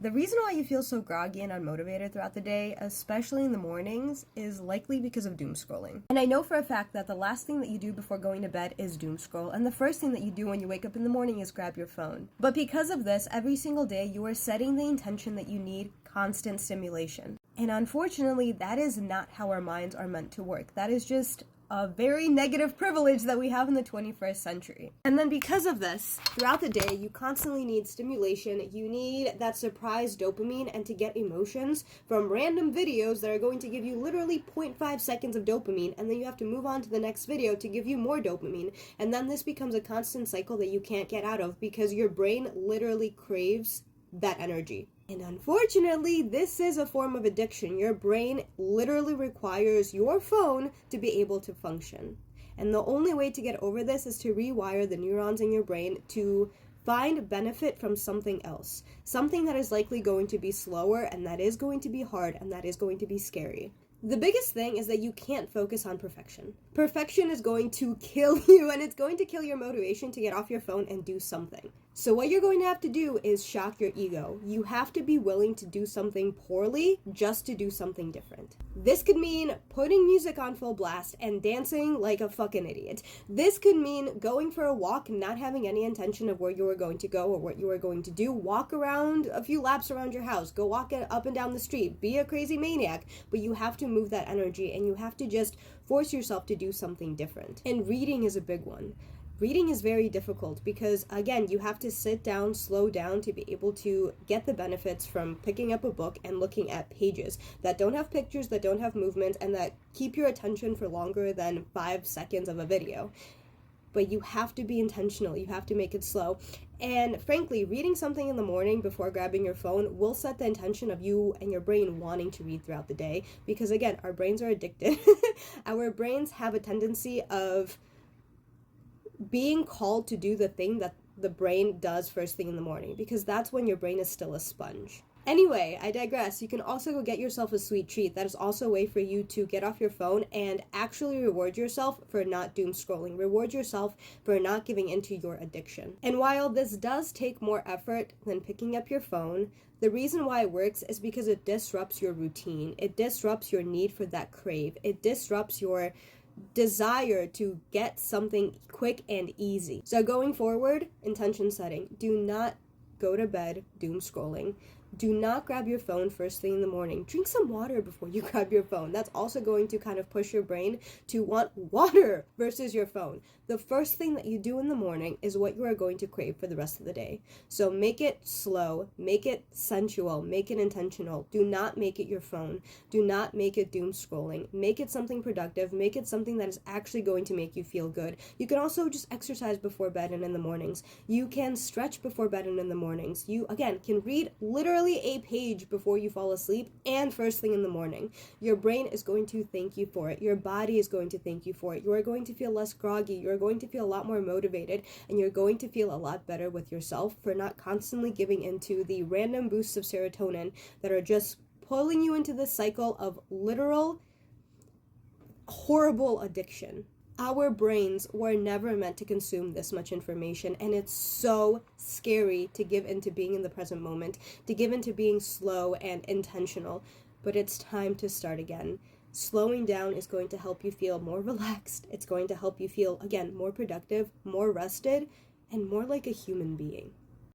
The reason why you feel so groggy and unmotivated throughout the day, especially in the mornings, is likely because of doom scrolling. And I know for a fact that the last thing that you do before going to bed is doom scroll, and the first thing that you do when you wake up in the morning is grab your phone. But because of this, every single day you are setting the intention that you need constant stimulation. And unfortunately, that is not how our minds are meant to work. That is just a very negative privilege that we have in the 21st century. And then because of this, throughout the day, you constantly need stimulation. You need that surprise dopamine and to get emotions from random videos that are going to give you literally 0.5 seconds of dopamine, and then you have to move on to the next video to give you more dopamine. And then this becomes a constant cycle that you can't get out of because your brain literally craves that energy. And unfortunately, this is a form of addiction. Your brain literally requires your phone to be able to function. And the only way to get over this is to rewire the neurons in your brain to find benefit from something else. Something that is likely going to be slower, and that is going to be hard, and that is going to be scary. The biggest thing is that you can't focus on perfection. Perfection is going to kill you, and it's going to kill your motivation to get off your phone and do something. So what you're going to have to do is shock your ego. You have to be willing to do something poorly just to do something different. This could mean putting music on full blast and dancing like a fucking idiot. This could mean going for a walk, not having any intention of where you are going to go or what you are going to do. Walk around a few laps around your house. Go walk up and down the street. Be a crazy maniac. But you have to move that energy, and you have to just force yourself to do something different. And reading is a big one. Reading is very difficult because, again, you have to sit down, slow down to be able to get the benefits from picking up a book and looking at pages that don't have pictures, that don't have movement, and that keep your attention for longer than 5 seconds of a video. But you have to be intentional. You have to make it slow. And frankly, reading something in the morning before grabbing your phone will set the intention of you and your brain wanting to read throughout the day. Because again, our brains are addicted. Our brains have a tendency of being called to do the thing that the brain does first thing in the morning, because that's when your brain is still a sponge. Anyway, I digress. You can also go get yourself a sweet treat. That is also a way for you to get off your phone and actually reward yourself for not doom scrolling. Reward yourself for not giving into your addiction. And while this does take more effort than picking up your phone, the reason why it works is because it disrupts your routine. It disrupts your need for that crave. It disrupts your desire to get something quick and easy. So going forward, intention setting. Do not go to bed doom scrolling. Do not grab your phone first thing in the morning. Drink some water before you grab your phone. That's also going to kind of push your brain to want water versus your phone. The first thing that you do in the morning is what you are going to crave for the rest of the day. So make it slow, make it sensual, make it intentional. Do not make it your phone. Do not make it doom scrolling. Make it something productive. Make it something that is actually going to make you feel good. You can also just exercise before bed and in the mornings. You can stretch before bed and in the mornings. You, again, can read literally a page before you fall asleep and first thing in the morning. Your brain is going to thank you for it. Your body is going to thank you for it. You are going to feel less groggy. You're going to feel a lot more motivated, and you're going to feel a lot better with yourself for not constantly giving into the random boosts of serotonin that are just pulling you into this cycle of literal horrible addiction. Our brains were never meant to consume this much information, and it's so scary to give into being in the present moment, to give into being slow and intentional, but it's time to start again. Slowing down is going to help you feel more relaxed. It's going to help you feel, again, more productive, more rested, and more like a human being.